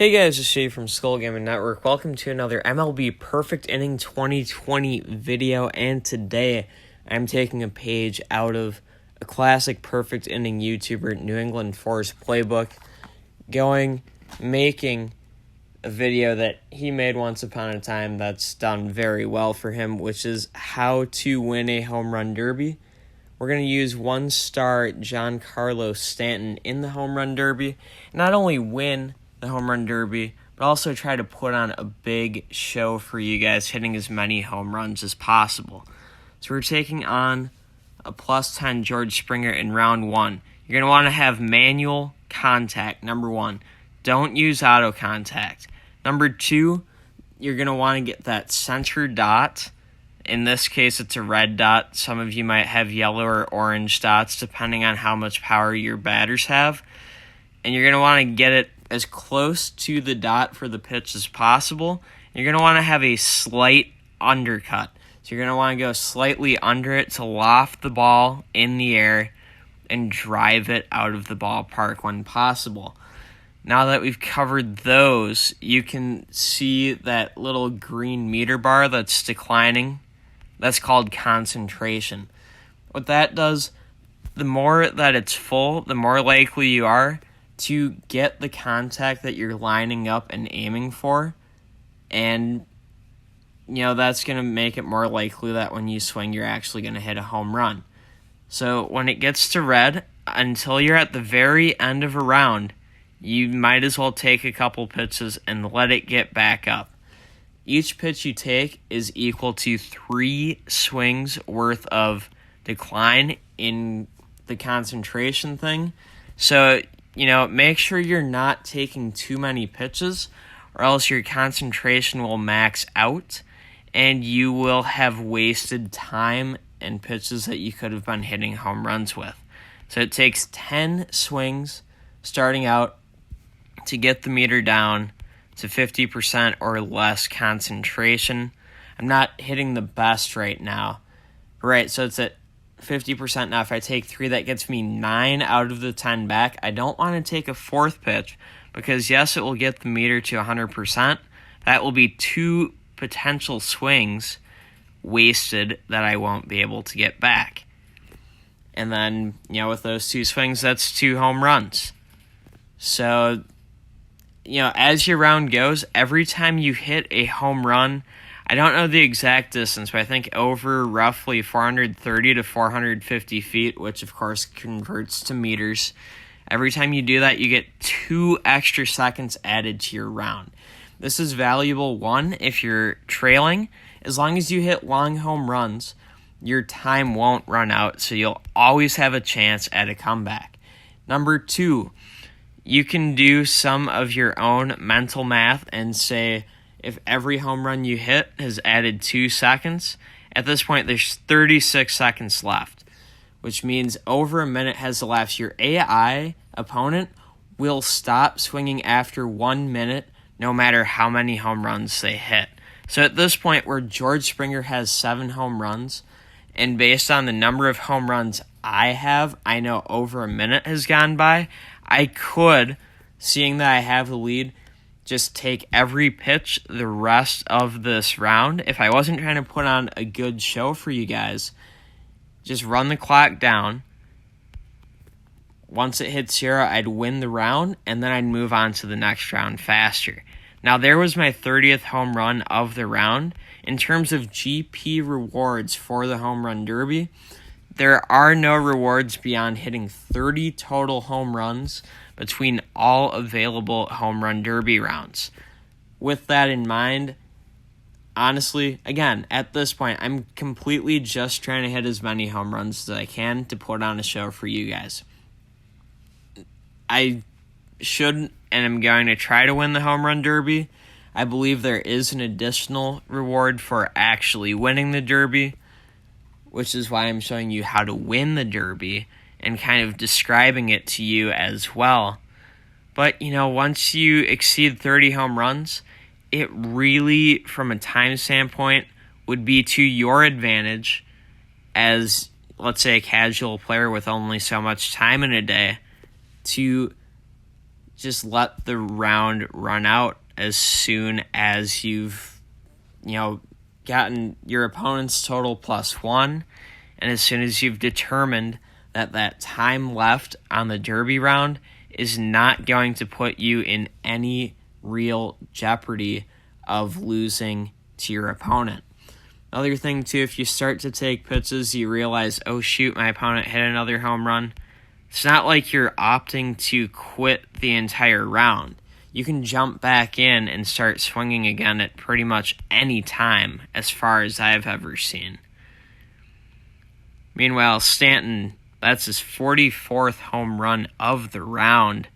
Hey guys, it's Shay from Skull Gaming Network. Welcome to another MLB Perfect Inning 2020 video, and today I'm taking a page out of a classic Perfect Inning YouTuber, New England Forest Playbook, making a video that he made once upon a time that's done very well for him, which is how to win a home run derby. We're going to use one-star Giancarlo Stanton in the home run derby, not only win the home run derby, but also try to put on a big show for you guys, hitting as many home runs as possible. So we're taking on a plus 10 George Springer in round one. You're going to want to have manual contact, number one. Don't use auto contact. Number two, you're going to want to get that center dot. In this case, it's a red dot. Some of you might have yellow or orange dots, depending on how much power your batters have. And you're going to want to get it as close to the dot for the pitch as possible. You're going to want to have a slight undercut. So you're going to want to go slightly under it to loft the ball in the air and drive it out of the ballpark when possible. Now that we've covered those, you can see that little green meter bar that's declining. That's called concentration. What that does, the more that it's full, the more likely you are to get the contact that you're lining up and aiming for. And, that's going to make it more likely that when you swing, you're actually going to hit a home run. So when it gets to red, until you're at the very end of a round, you might as well take a couple pitches and let it get back up. Each pitch you take is equal to 3 swings worth of decline in the concentration thing. So, make sure you're not taking too many pitches, or else your concentration will max out, and you will have wasted time and pitches that you could have been hitting home runs with. So it takes 10 swings starting out to get the meter down to 50% or less concentration. I'm not hitting the best right now. Right, so it's at 50% now. If I take 3, that gets me 9 out of the 10 back. I don't want to take a fourth pitch because, yes, it will get the meter to 100%. That will be 2 potential swings wasted that I won't be able to get back. And then, with those 2 swings, that's 2 home runs. So, as your round goes, every time you hit a home run, I don't know the exact distance, but I think over roughly 430 to 450 feet, which of course converts to meters. Every time you do that, you get 2 extra seconds added to your round. This is valuable, one, if you're trailing. As long as you hit long home runs, your time won't run out, so you'll always have a chance at a comeback. Number 2, you can do some of your own mental math and say, if every home run you hit has added 2 seconds, at this point there's 36 seconds left, which means over a minute has elapsed. Your AI opponent will stop swinging after 1 minute no matter how many home runs they hit. So at this point where George Springer has 7 home runs, and based on the number of home runs I have, I know over a minute has gone by, I could, seeing that I have the lead, just take every pitch the rest of this round. If I wasn't trying to put on a good show for you guys, just run the clock down. Once it hits 0, I'd win the round, and then I'd move on to the next round faster. Now, there was my 30th home run of the round. In terms of GP rewards for the home run derby, there are no rewards beyond hitting 30 total home runs between all available home run derby rounds. With that in mind, honestly, again, at this point, I'm completely just trying to hit as many home runs as I can to put on a show for you guys. I should and am going to try to win the home run derby. I believe there is an additional reward for actually winning the derby, which is why I'm showing you how to win the derby and kind of describing it to you as well. But, once you exceed 30 home runs, it really, from a time standpoint, would be to your advantage as, let's say, a casual player with only so much time in a day to just let the round run out as soon as you've, gotten your opponent's total +1, and as soon as you've determined that time left on the Derby round is not going to put you in any real jeopardy of losing to your opponent. Another thing, too, if you start to take pitches, you realize, oh, shoot, my opponent hit another home run. It's not like you're opting to quit the entire round. You can jump back in and start swinging again at pretty much any time, as far as I've ever seen. Meanwhile, Stanton, that's his 44th home run of the round.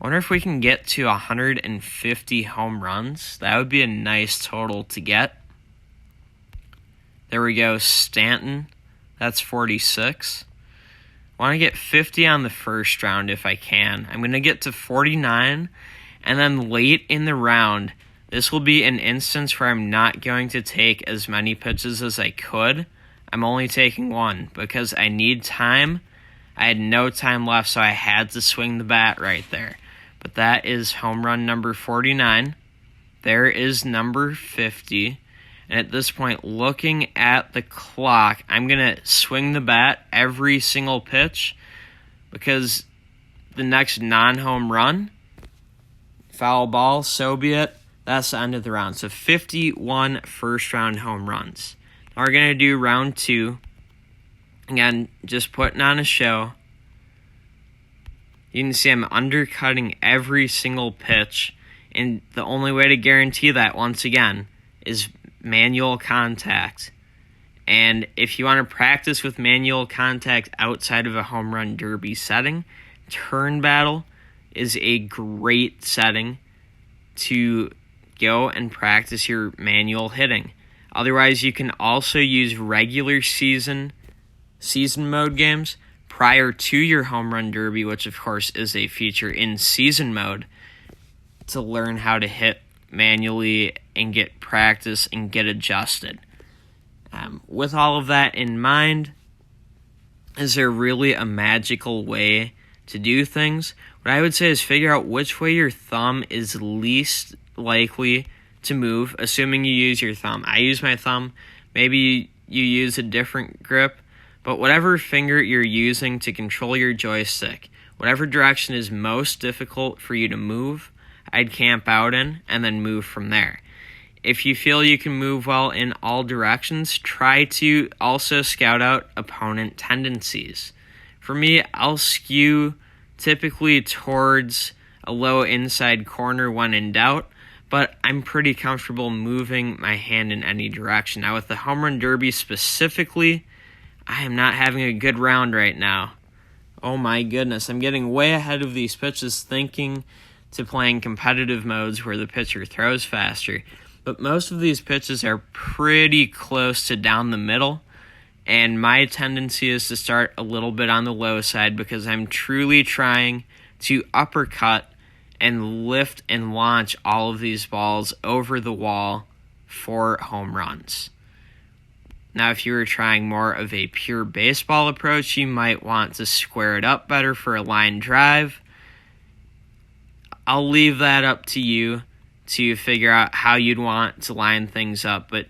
I wonder if we can get to 150 home runs. That would be a nice total to get. There we go, Stanton. That's 46. I want to get 50 on the first round if I can. I'm going to get to 49, and then late in the round, this will be an instance where I'm not going to take as many pitches as I could. I'm only taking one because I need time. I had no time left, so I had to swing the bat right there. But that is home run number 49. There is number 50. And at this point, looking at the clock, I'm going to swing the bat every single pitch because the next non-home run, foul ball, so be it. That's the end of the round. So 51 first-round home runs. Now we're going to do round 2. Again, just putting on a show. You can see I'm undercutting every single pitch. And the only way to guarantee that, once again, is manual contact. And if you want to practice with manual contact outside of a home run derby setting, turn battle is a great setting to go and practice your manual hitting. Otherwise, you can also use regular season mode games prior to your home run derby, which of course is a feature in season mode, to learn how to hit manually and get practice and get adjusted. With all of that in mind, is there really a magical way to do things? What I would say is figure out which way your thumb is least likely to move, assuming you use your thumb. I use my thumb. Maybe you use a different grip, but whatever finger you're using to control your joystick, whatever direction is most difficult for you to move, I'd camp out in and then move from there. If you feel you can move well in all directions, try to also scout out opponent tendencies. For me, I'll skew typically towards a low inside corner when in doubt, but I'm pretty comfortable moving my hand in any direction. Now with the Home Run Derby specifically, I am not having a good round right now. Oh my goodness, I'm getting way ahead of these pitches thinking to playing competitive modes where the pitcher throws faster. But most of these pitches are pretty close to down the middle, and my tendency is to start a little bit on the low side because I'm truly trying to uppercut and lift and launch all of these balls over the wall for home runs. Now, if you were trying more of a pure baseball approach, you might want to square it up better for a line drive. I'll leave that up to you to figure out how you'd want to line things up, but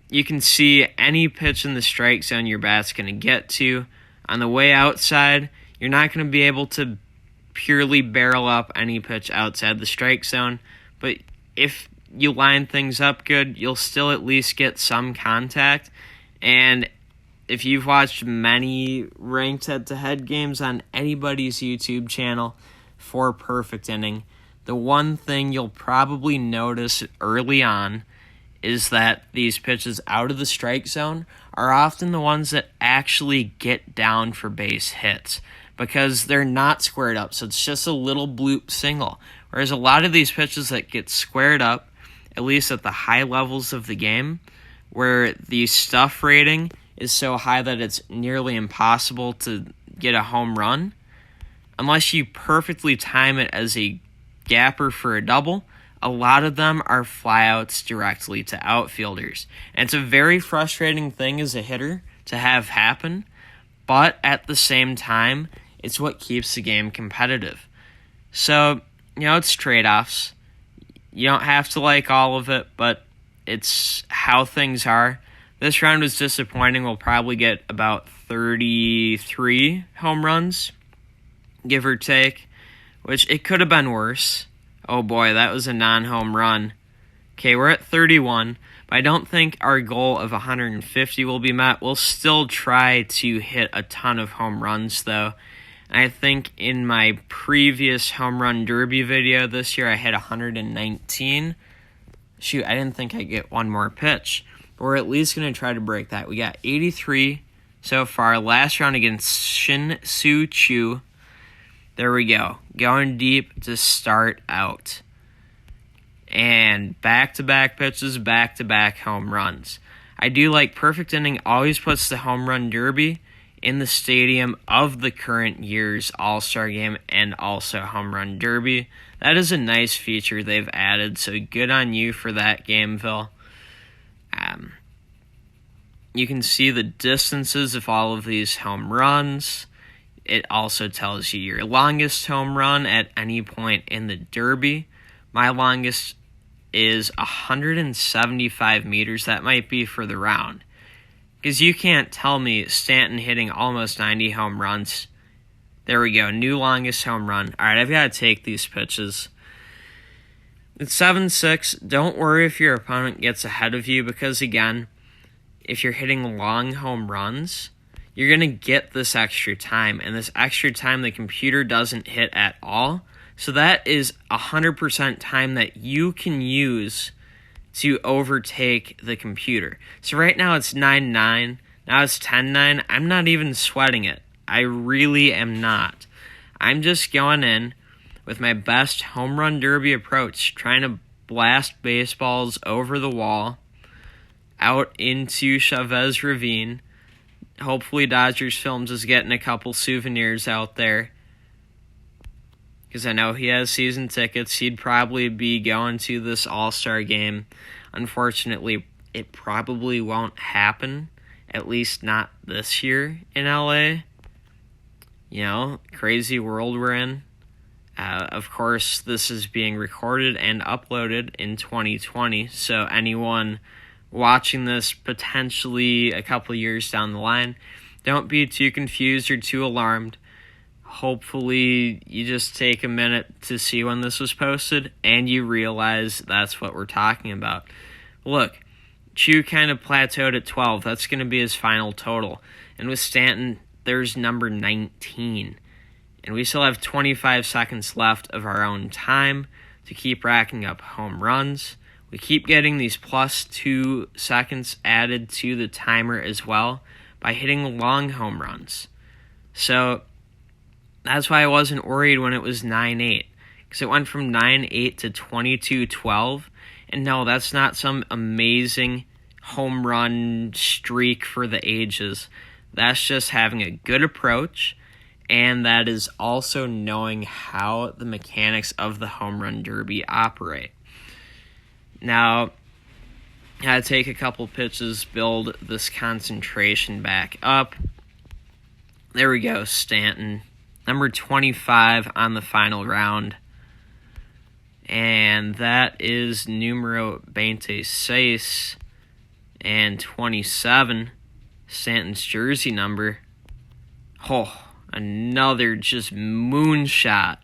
you can see any pitch in the strike zone your bat's going to get to. On the way outside, you're not going to be able to purely barrel up any pitch outside the strike zone, but if you line things up good, you'll still at least get some contact. And if you've watched many ranked head-to-head games on anybody's YouTube channel for Perfect Inning, the one thing you'll probably notice early on is that these pitches out of the strike zone are often the ones that actually get down for base hits because they're not squared up, so it's just a little bloop single. Whereas a lot of these pitches that get squared up, at least at the high levels of the game, where the stuff rating is so high that it's nearly impossible to get a home run, unless you perfectly time it as a gapper for a double, a lot of them are flyouts directly to outfielders. And it's a very frustrating thing as a hitter to have happen, but at the same time, it's what keeps the game competitive. So, it's trade-offs. You don't have to like all of it, but it's how things are. This round was disappointing. We'll probably get about 33 home runs, give or take, which it could have been worse. Oh boy, that was a non-home run. Okay, we're at 31, but I don't think our goal of 150 will be met. We'll still try to hit a ton of home runs, though. And I think in my previous Home Run Derby video this year, I hit 119. Shoot, I didn't think I'd get one more pitch. But we're at least going to try to break that. We got 83 so far. Last round against Shin Soo Chu. There we go. Going deep to start out. And back-to-back pitches, back-to-back home runs. I do like perfect inning always puts the Home Run Derby in the stadium of the current year's All-Star Game and also Home Run Derby. That is a nice feature they've added, so good on you for that, Gameville. You can see the distances of all of these home runs. It also tells you your longest home run at any point in the Derby. My longest is 175 meters. That might be for the round. Because you can't tell me Stanton hitting almost 90 home runs. There we go. New longest home run. All right, I've got to take these pitches. It's 7-6. Don't worry if your opponent gets ahead of you because, again, if you're hitting long home runs, you're going to get this extra time. And this extra time the computer doesn't hit at all. So that is 100% time that you can use to overtake the computer. So right now it's 9-9. Now it's 10-9. I'm not even sweating it. I really am not. I'm just going in with my best home run derby approach, trying to blast baseballs over the wall, out into Chavez Ravine. Hopefully Dodgers Films is getting a couple souvenirs out there, because I know he has season tickets. He'd probably be going to this All-Star game. Unfortunately, it probably won't happen, at least not this year in LA. Crazy world we're in. Of course, this is being recorded and uploaded in 2020, so anyone watching this potentially a couple years down the line, don't be too confused or too alarmed. Hopefully, you just take a minute to see when this was posted, and you realize that's what we're talking about. Look, Chu kind of plateaued at 12. That's going to be his final total. And with Stanton, there's number 19. And we still have 25 seconds left of our own time to keep racking up home runs. We keep getting these plus 2 seconds added to the timer as well by hitting long home runs. So that's why I wasn't worried when it was 9-8, because it went from 9-8 to 22-12. And no, that's not some amazing home run streak for the ages. That's just having a good approach, and that is also knowing how the mechanics of the Home Run Derby operate. Now, I gotta take a couple pitches, build this concentration back up. There we go, Stanton. Number 25 on the final round. And that is numero 26 and 27, Stanton's jersey number. Oh, another just moonshot.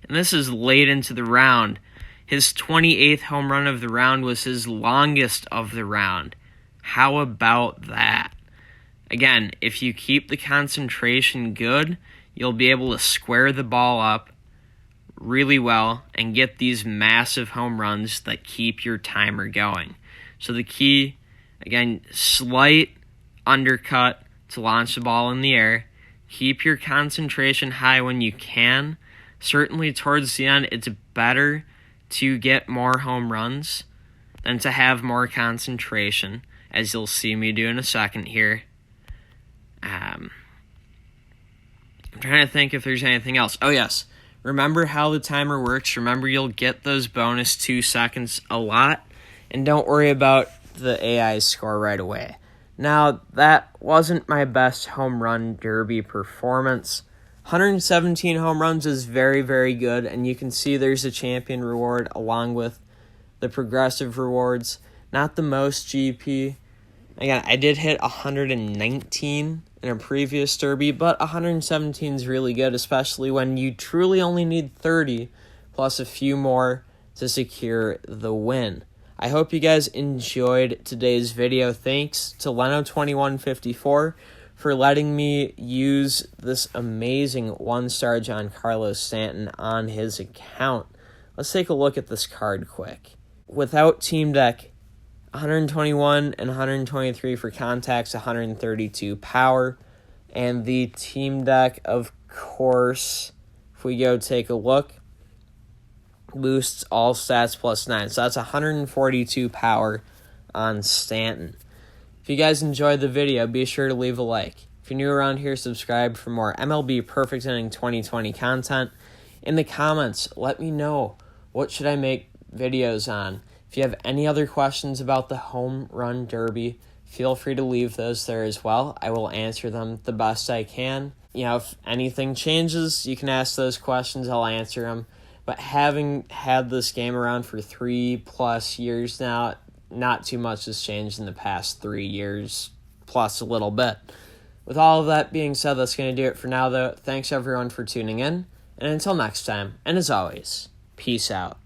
And this is late into the round. His 28th home run of the round was his longest of the round. How about that? Again, if you keep the concentration good, you'll be able to square the ball up really well and get these massive home runs that keep your timer going. So the key, again, slight undercut to launch the ball in the air. Keep your concentration high when you can. Certainly towards the end, it's better to get more home runs than to have more concentration, as you'll see me do in a second here. I'm trying to think if there's anything else. Oh, yes. Remember how the timer works. Remember, you'll get those bonus 2 seconds a lot. And don't worry about the AI score right away. Now, that wasn't my best home run derby performance. 117 home runs is very, very good, and you can see there's a champion reward along with the progressive rewards. Not the most GP. Again, I did hit 119 in a previous derby, but 117 is really good, especially when you truly only need 30 plus a few more to secure the win. I hope you guys enjoyed today's video. Thanks to Leno2154 for letting me use this amazing 1-star Giancarlo Stanton on his account. Let's take a look at this card quick. Without Team Deck, 121 and 123 for contacts, 132 power. And the Team Deck, of course, if we go take a look, boosts all stats plus 9. So that's 142 power on Stanton. If you guys enjoyed the video, be sure to leave a like. If you're new around here, subscribe for more MLB Perfect Inning 2020 content. In the comments, let me know, what should I make videos on? If you have any other questions about the Home Run Derby, feel free to leave those there as well. I will answer them the best I can. If anything changes, you can ask those questions. I'll answer them. But having had this game around for 3+ years now, not too much has changed in the past 3 years, plus a little bit. With all of that being said, that's going to do it for now, though. Thanks, everyone, for tuning in. And until next time, and as always, peace out.